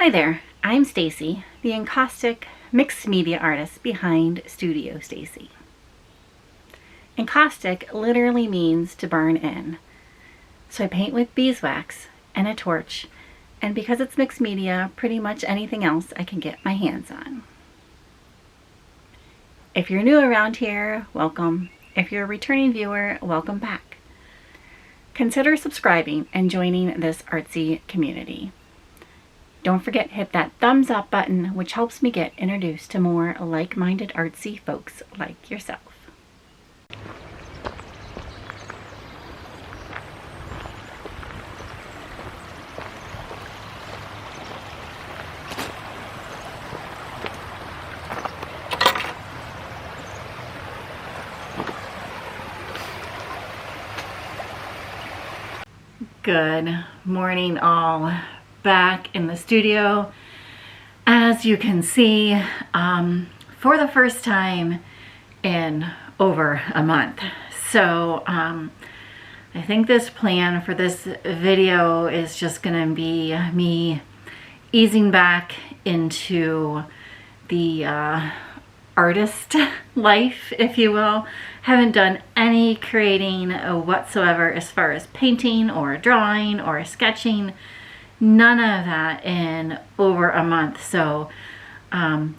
Hi there, I'm Stacy, the encaustic mixed media artist behind Studio Stacy. Encaustic literally means to burn in. So I paint with beeswax and a torch, and because it's mixed media, pretty much anything else I can get my hands on. If you're new around here, welcome. If you're a returning viewer, welcome back. Consider subscribing and joining this artsy community. Don't forget to hit that thumbs up button, which helps me get introduced to more like-minded artsy folks like yourself. Good morning all. Back in the studio, as you can see, for the first time in over a month. So I think this plan for this video is just gonna be me easing back into the artist life, if you will. Haven't done any creating whatsoever as far as painting or drawing or sketching. None of that in over a month. So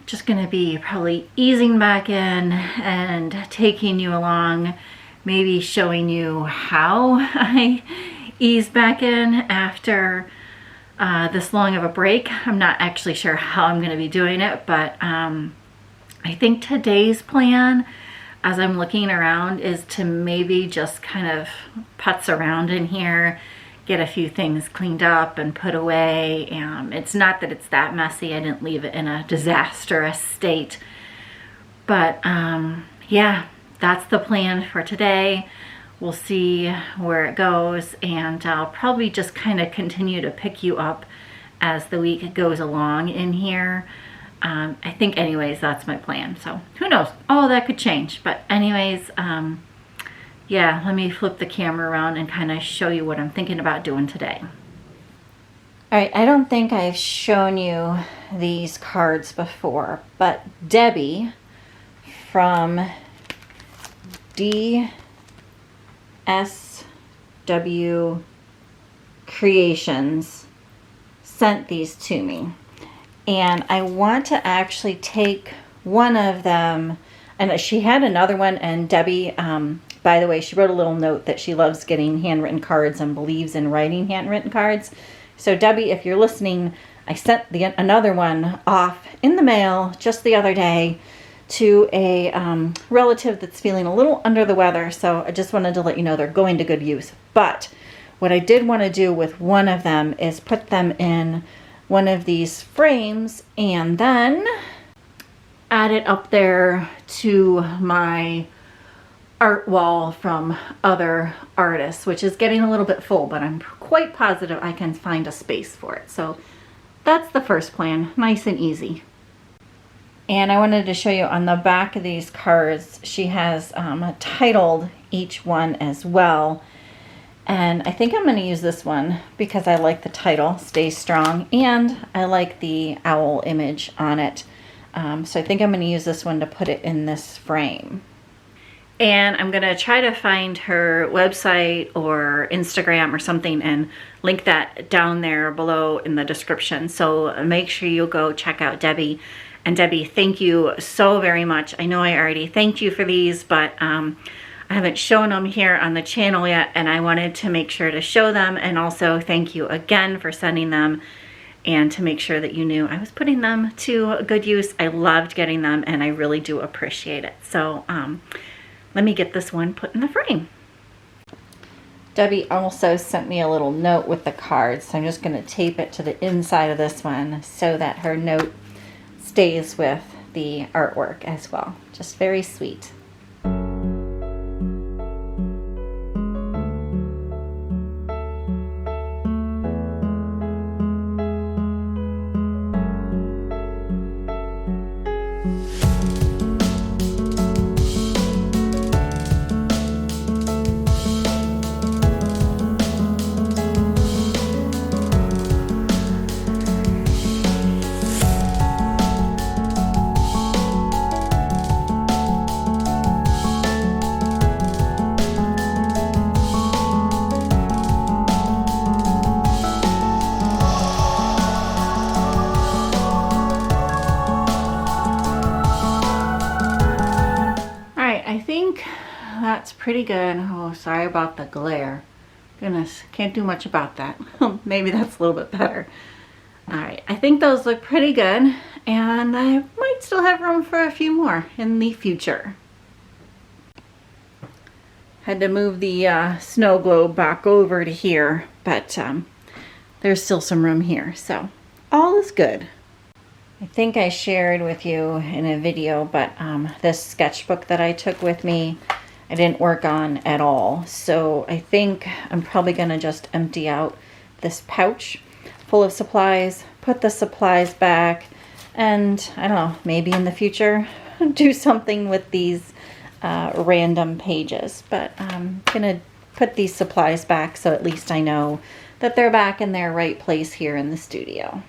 just gonna be probably easing back in and taking you along, maybe showing you how I ease back in after this long of a break. I'm not actually sure how I'm gonna be doing it, but I think today's plan, as I'm looking around, is to maybe just kind of putz around in here, get a few things cleaned up and put away. It's not that it's that messy. I didn't leave it in a disastrous state. But yeah, that's the plan for today. We'll see where it goes, and I'll probably just kind of continue to pick you up as the week goes along in here. I think anyways, that's my plan. So who knows? Oh, that could change. But anyways, yeah, let me flip the camera around and kind of show you what I'm thinking about doing today. All right, I don't think I've shown you these cards before, but Debbie from DSW Creations sent these to me. And I want to actually take one of them, and she had another one, and Debbie, by the way, she wrote a little note that she loves getting handwritten cards and believes in writing handwritten cards. So Debbie, if you're listening, I sent another one off in the mail just the other day to a relative that's feeling a little under the weather. So I just wanted to let you know they're going to good use. But what I did want to do with one of them is put them in one of these frames and then add it up there to my art wall from other artists, which is getting a little bit full, but I'm quite positive I can find a space for it. So that's the first plan, nice and easy. And I wanted to show you on the back of these cards, she has titled each one as well. And I think I'm going to use this one because I like the title, Stay Strong, and I like the owl image on it. So I think I'm going to use this one to put it in this frame. And I'm going to try to find her website or Instagram or something and link that down there below in the description. So make sure you go check out Debbie. And Debbie, thank you so very much. I know I already thanked you for these, but I haven't shown them here on the channel yet, and I wanted to make sure to show them, and also thank you again for sending them, and to make sure that you knew I was putting them to good use. I loved getting them, and I really do appreciate it. So let me get this one put in the frame. Debbie also sent me a little note with the cards, so I'm just going to tape it to the inside of this one so that her note stays with the artwork as well. Just very sweet. that's pretty good. Oh, sorry about the glare. Goodness, can't do much about that. Maybe that's a little bit better. All right, I think those look pretty good, and I might still have room for a few more in the future. Had to move the snow globe back over to here, but there's still some room here, so all is good. I think I shared with you in a video, but this sketchbook that I took with me, I didn't work on at all. So I think I'm probably gonna just empty out this pouch full of supplies, put the supplies back, and I don't know, maybe in the future do something with these random pages. But I'm gonna put these supplies back so at least I know that they're back in their right place here in the studio.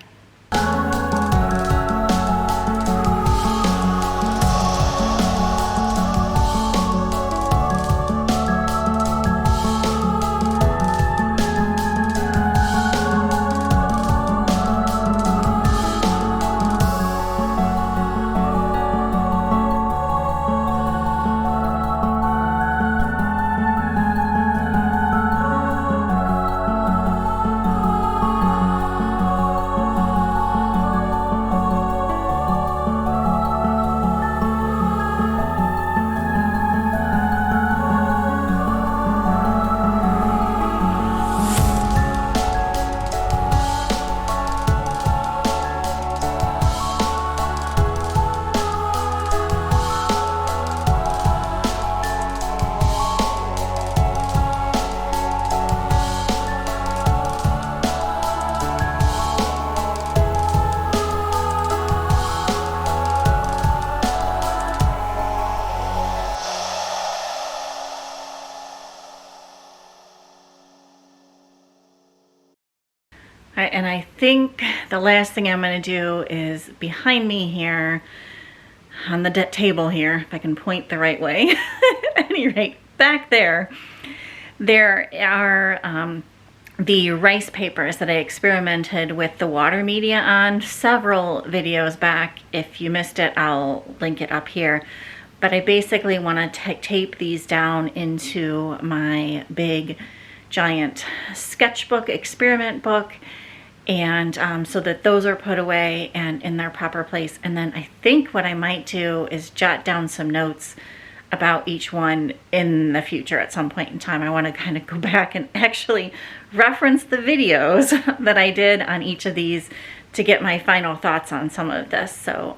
And I think the last thing I'm going to do is behind me here on the table here, if I can point the right way. At any rate, back there are the rice papers that I experimented with the water media on several videos back. If you missed it, I'll link it up here. But I basically want to tape these down into my big giant sketchbook experiment book, and so that those are put away and in their proper place. And then I think what I might do is jot down some notes about each one in the future at some point in time. I want to kind of go back and actually reference the videos that I did on each of these to get my final thoughts on some of this. So,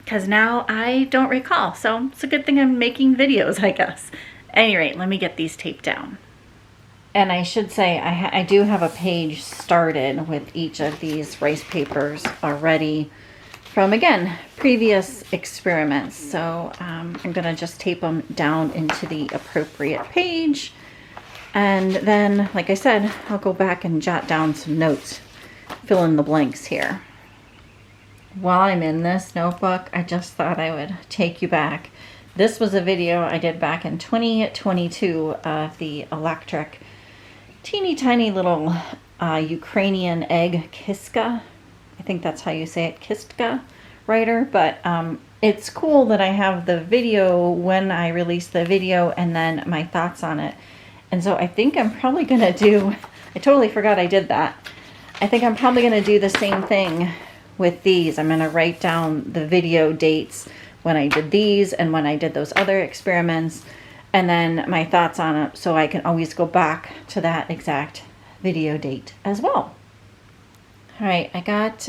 because now I don't recall. So it's a good thing I'm making videos, I guess. At any rate, let me get these taped down. And I should say, I do have a page started with each of these rice papers already from, again, previous experiments. So I'm going to just tape them down into the appropriate page. And then, like I said, I'll go back and jot down some notes, fill in the blanks here. While I'm in this notebook, I just thought I would take you back. This was a video I did back in 2022 of the electric teeny tiny little Ukrainian egg kiska. I think that's how you say it, kistka writer. But it's cool that I have the video when I release the video and then my thoughts on it. And so I think I'm probably gonna do, I totally forgot I did that. I think I'm probably gonna do the same thing with these. I'm gonna write down the video dates when I did these and when I did those other experiments, and then my thoughts on it, so I can always go back to that exact video date as well. All right, I got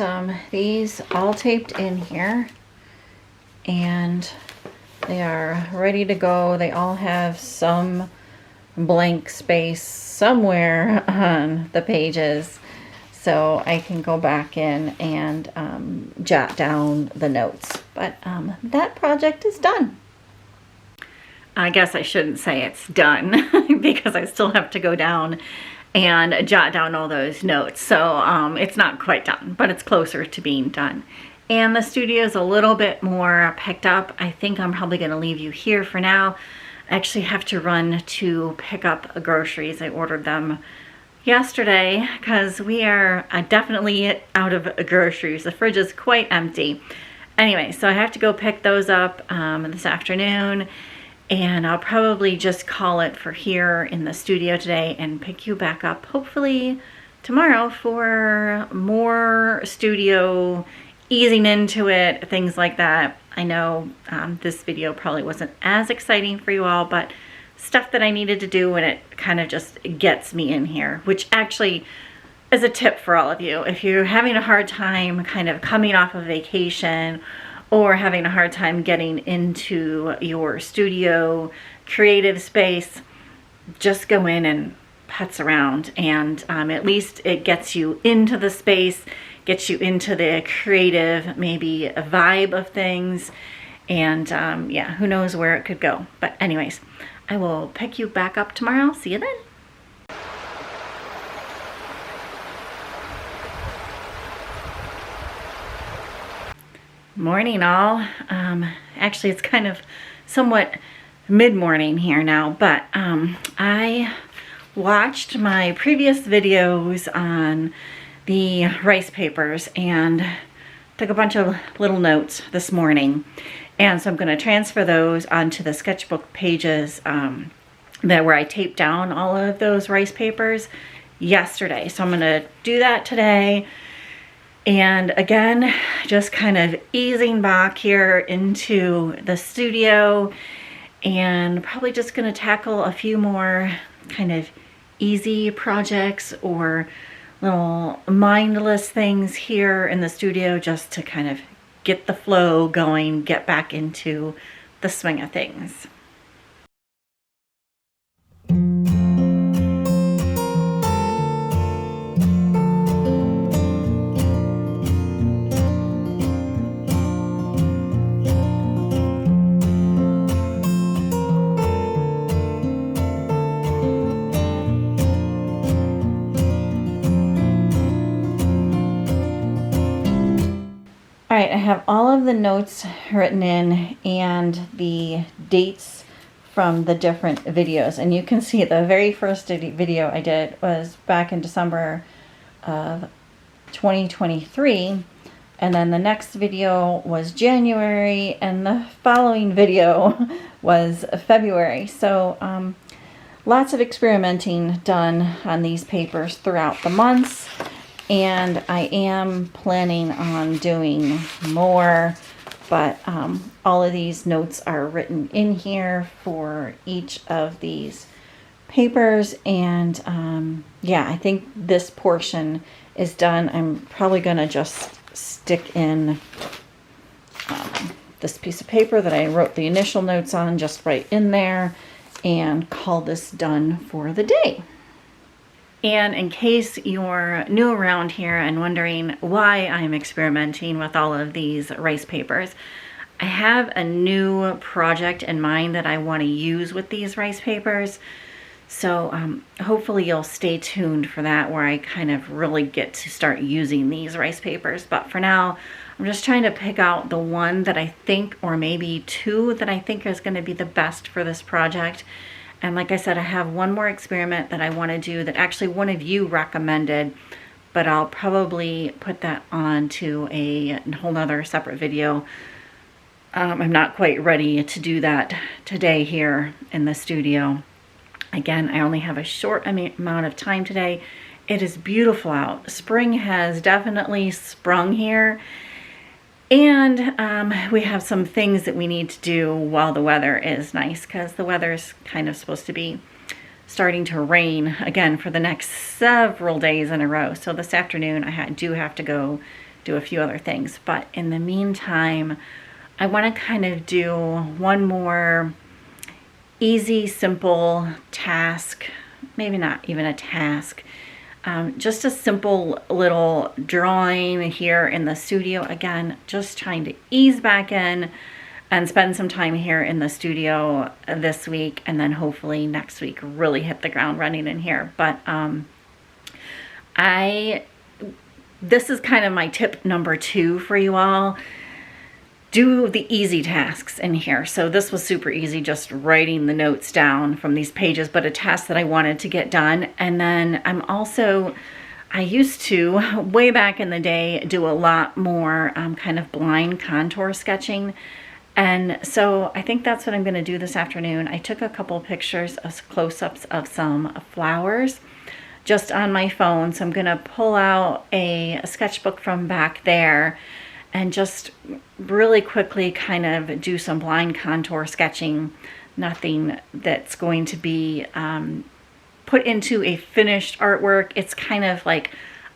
these all taped in here, and they are ready to go. They all have some blank space somewhere on the pages, so I can go back in and jot down the notes. But that project is done. I guess I shouldn't say it's done because I still have to go down and jot down all those notes. So it's not quite done, but it's closer to being done. And the studio is a little bit more picked up. I think I'm probably going to leave you here for now. I actually have to run to pick up groceries. I ordered them yesterday because we are definitely out of groceries. The fridge is quite empty. Anyway, so I have to go pick those up this afternoon. And I'll probably just call it for here in the studio today and pick you back up hopefully tomorrow for more studio, easing into it, things like that. I know this video probably wasn't as exciting for you all, but stuff that I needed to do, and it kind of just gets me in here, which actually is a tip for all of you. If you're having a hard time kind of coming off of vacation or having a hard time getting into your studio creative space, just go in and putz around, and at least it gets you into the space, gets you into the creative, maybe a vibe of things, and yeah, who knows where it could go. But anyways, I will pick you back up tomorrow. See you then. Morning all. Actually, it's kind of somewhat mid-morning here now, but I watched my previous videos on the rice papers and took a bunch of little notes this morning. And so I'm going to transfer those onto the sketchbook pages where I taped down all of those rice papers yesterday. So I'm going to do that today. And again, just kind of easing back here into the studio, and probably just going to tackle a few more kind of easy projects or little mindless things here in the studio, just to kind of get the flow going, get back into the swing of things. All right, I have all of the notes written in and the dates from the different videos. And you can see the very first video I did was back in December of 2023. And then the next video was January, and the following video was February. So lots of experimenting done on these papers throughout the months. And I am planning on doing more, but all of these notes are written in here for each of these papers. And yeah, I think this portion is done. I'm probably going to just stick in this piece of paper that I wrote the initial notes on, just right in there, and call this done for the day. And in case you're new around here and wondering why I'm experimenting with all of these rice papers, I have a new project in mind that I want to use with these rice papers. So hopefully you'll stay tuned for that, where I kind of really get to start using these rice papers. But for now, I'm just trying to pick out the one that I think, or maybe two that I think is going to be the best for this project. And like I said, I have one more experiment that I want to do that actually one of you recommended, but I'll probably put that on to a whole nother separate video. I'm not quite ready to do that today here in the studio. Again, I only have a short amount of time today. It is beautiful out. Spring has definitely sprung here. And we have some things that we need to do while the weather is nice, because the weather is kind of supposed to be starting to rain again for the next several days in a row. So this afternoon I do have to go do a few other things. But in the meantime, I want to kind of do one more easy, simple task, maybe not even a task, just a simple little drawing here in the studio. Again, just trying to ease back in and spend some time here in the studio this week, and then hopefully next week really hit the ground running in here. But this is kind of my tip number 2 for you all. Do the easy tasks in here. So this was super easy, just writing the notes down from these pages, but a task that I wanted to get done. And then I used to, way back in the day, do a lot more kind of blind contour sketching. And so I think that's what I'm going to do this afternoon. I took a couple pictures of close-ups of some flowers just on my phone. So I'm going to pull out a sketchbook from back there and just really quickly kind of do some blind contour sketching. Nothing that's going to be put into a finished artwork. It's kind of like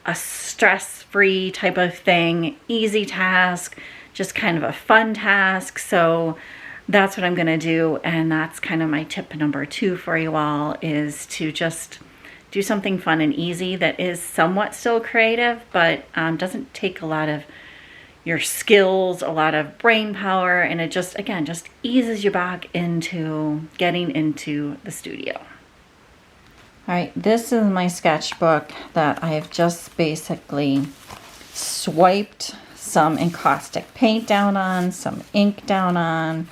a stress-free type of thing, easy task, just kind of a fun task. So that's what I'm going to do, and that's kind of my tip number 2 for you all, is to just do something fun and easy that is somewhat still creative, but doesn't take a lot of your skills, a lot of brain power, and it just, again, just eases you back into getting into the studio. All right, this is my sketchbook that I've just basically swiped some encaustic paint down on, some ink down on,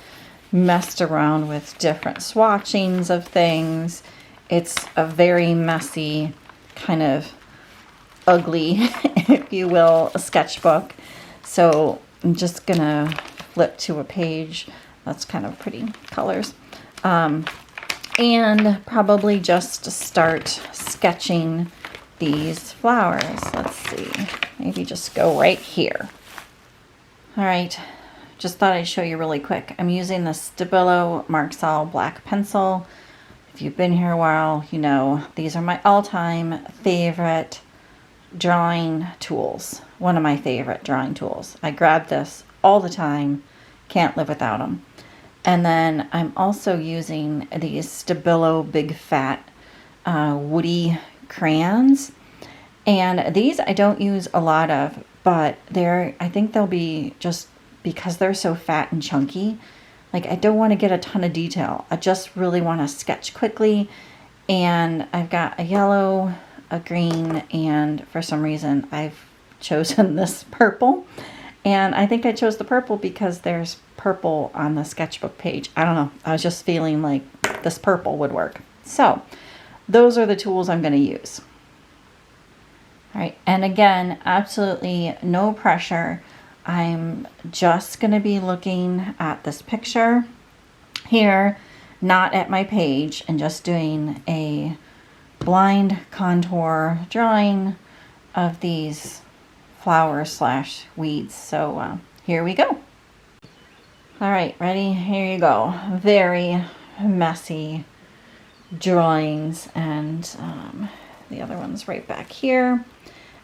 messed around with different swatchings of things. It's a very messy, kind of ugly, if you will, sketchbook. So I'm just gonna flip to a page that's kind of pretty colors. And probably just start sketching these flowers. Let's see, maybe just go right here. All right, just thought I'd show you really quick. I'm using the Stabilo Marxall black pencil. If you've been here a while, you know these are my all-time favorite drawing tools. One of my favorite drawing tools. I grab this all the time, can't live without them. And then I'm also using these Stabilo Big Fat woody crayons. And these I don't use a lot of, but I think they'll be, just because they're so fat and chunky, like I don't want to get a ton of detail. I just really want to sketch quickly. And I've got a yellow, a green, and for some reason I've chosen this purple. And I think I chose the purple because there's purple on the sketchbook page. I don't know. I was just feeling like this purple would work. So those are the tools I'm going to use. All right. And again, absolutely no pressure. I'm just going to be looking at this picture here, not at my page, and just doing a blind contour drawing of these flowers / weeds. So here we go. All right, ready? Here you go. Very messy drawings, and the other one's right back here.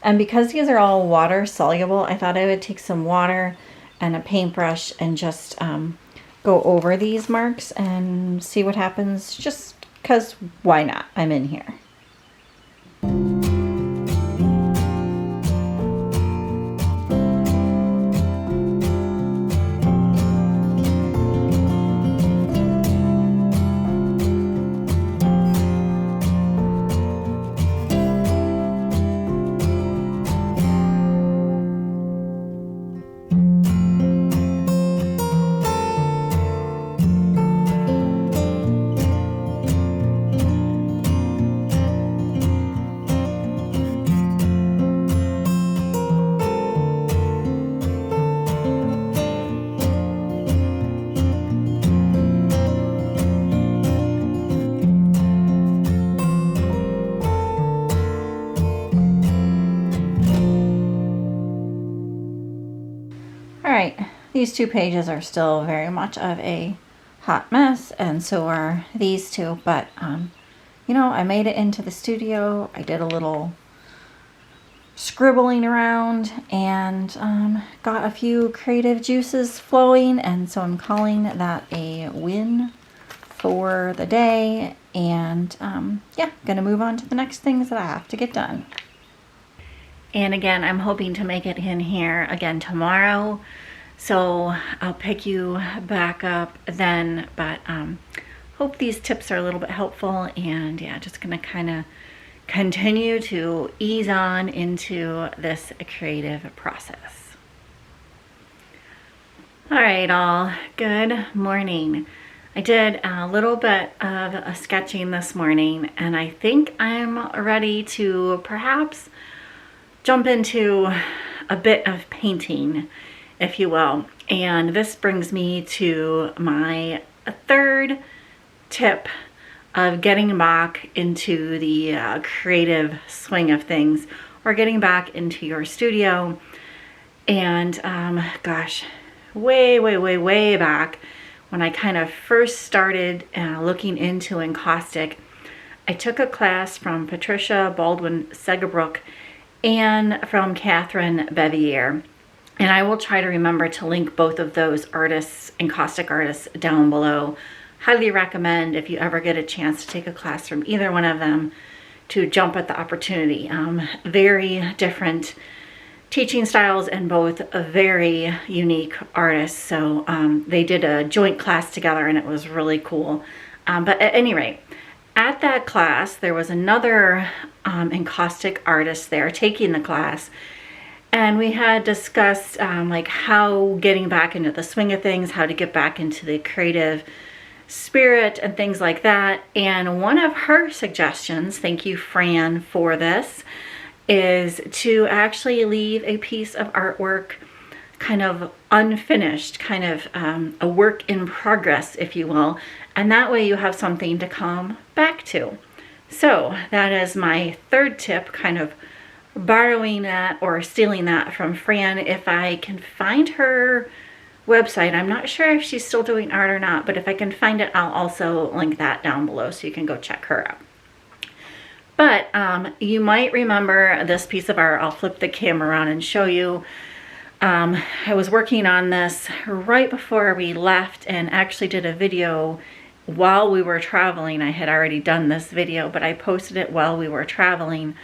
And because these are all water soluble, I thought I would take some water and a paintbrush and just go over these marks and see what happens, just because why not? I'm in here. These 2 pages are still very much of a hot mess, and so are these 2, but you know, I made it into the studio. I did a little scribbling around and got a few creative juices flowing, and so I'm calling that a win for the day. And yeah, gonna move on to the next things that I have to get done. And again, I'm hoping to make it in here again tomorrow. So I'll pick you back up then, but hope these tips are a little bit helpful. And yeah, just gonna kind of continue to ease on into this creative process. All right, all, good morning. I did a little bit of a sketching this morning, and I think I'm ready to perhaps jump into a bit of painting. if you will. And this brings me to my third tip of getting back into the creative swing of things, or getting back into your studio. And gosh, way back when I kind of first started looking into encaustic, I took a class from Patricia Baldwin Segerbrook and from Catherine Bevier. And I will try to remember to link both of those artists, encaustic artists, down below. Highly recommend, if you ever get a chance to take a class from either one of them, to jump at the opportunity. Very different teaching styles and both very unique artists. So they did a joint class together and it was really cool. But at any rate, at that class, there was another encaustic artist there taking the class. And we had discussed like how getting back into the swing of things, how to get back into the creative spirit and things like that. And one of her suggestions, thank you Fran for this, is to actually leave a piece of artwork kind of unfinished, kind of a work in progress, if you will. And that way you have something to come back to. So that is my third tip, kind of borrowing that or stealing that from Fran. If I can find her website, I'm not sure if she's still doing art or not, but if I can find it, I'll also link that down below so you can go check her out. But you might remember this piece of art. I'll flip the camera around and show you. I was working on this right before we left and actually did a video while we were traveling. I had already done this video, but I posted it while we were traveling,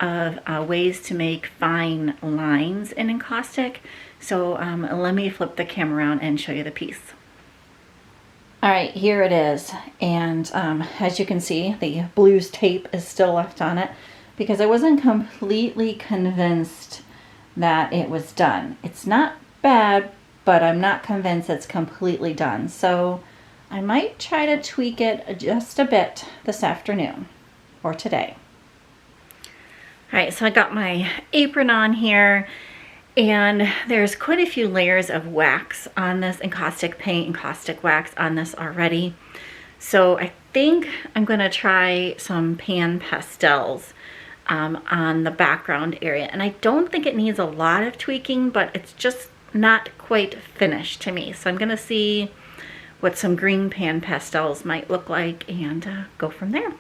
of ways to make fine lines in encaustic. So let me flip the camera around and show you the piece. All right, here it is. And as you can see, the blues tape is still left on it because I wasn't completely convinced that it was done. It's not bad, but I'm not convinced it's completely done. So I might try to tweak it just a bit this afternoon or today. All right, so I got my apron on here, and there's quite a few layers of wax on this encaustic paint, encaustic wax on this already. So I think I'm gonna try some pan pastels on the background area. And I don't think it needs a lot of tweaking, but it's just not quite finished to me. So I'm gonna see what some green pan pastels might look like and go from there.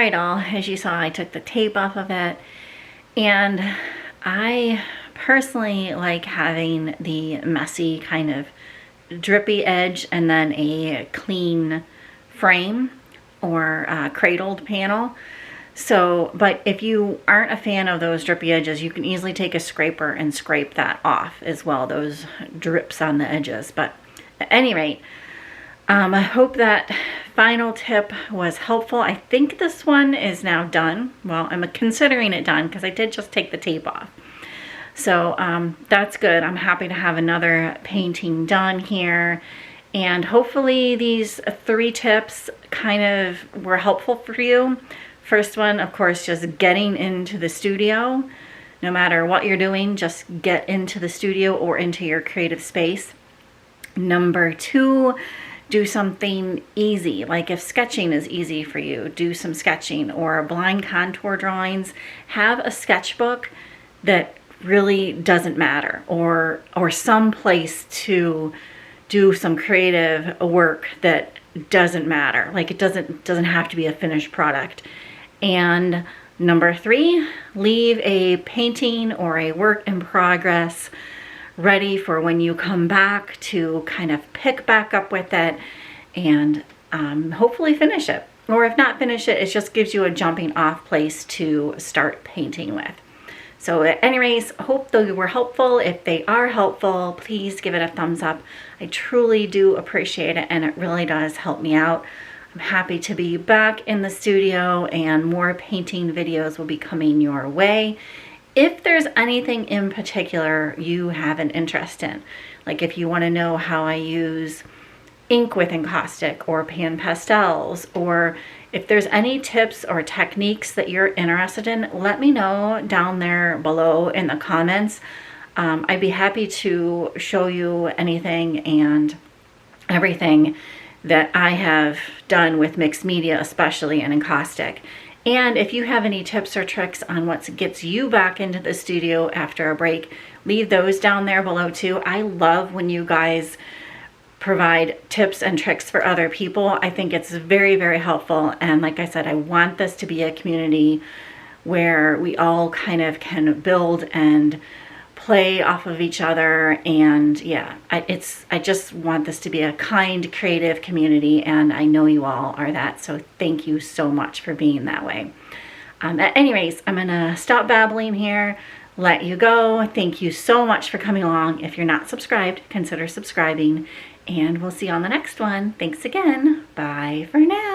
right, all, as you saw, I took the tape off of it, and I personally like having the messy kind of drippy edge and then a clean frame or cradled panel. So, but if you aren't a fan of those drippy edges, you can easily take a scraper and scrape that off as well, those drips on the edges. But at any rate, I hope that final tip was helpful. I think this one is now done. Well, I'm considering it done because I did just take the tape off. So that's good. I'm happy to have another painting done here. And hopefully these 3 tips kind of were helpful for you. First one, of course, just getting into the studio. No matter what you're doing, just get into the studio or into your creative space. Number 2, do something easy. Like if sketching is easy for you, do some sketching, or blind contour drawings. Have a sketchbook that really doesn't matter, or some place to do some creative work that doesn't matter. Like it doesn't have to be a finished product. And number 3, leave a painting or a work in progress ready for when you come back to kind of pick back up with it and hopefully finish it. Or if not finish it, it just gives you a jumping off place to start painting with. So anyways, hope they were helpful. If they are helpful, please give it a thumbs up. I truly do appreciate it, and it really does help me out. I'm happy to be back in the studio, and more painting videos will be coming your way. If there's anything in particular you have an interest in, like if you want to know how I use ink with encaustic or pan pastels, or if there's any tips or techniques that you're interested in, let me know down there below in the comments. I'd be happy to show you anything and everything that I have done with mixed media, especially in encaustic. And if you have any tips or tricks on what gets you back into the studio after a break, leave those down there below too. I love when you guys provide tips and tricks for other people. I think it's very, very helpful. And like I said, I want this to be a community where we all kind of can build and play off of each other. And yeah, I just want this to be a kind, creative community, and I know you all are that. So thank you so much for being that way. Anyways, I'm gonna stop babbling here, let you go. Thank you so much for coming along. If you're not subscribed, consider subscribing, and we'll see you on the next one. Thanks again. Bye for now.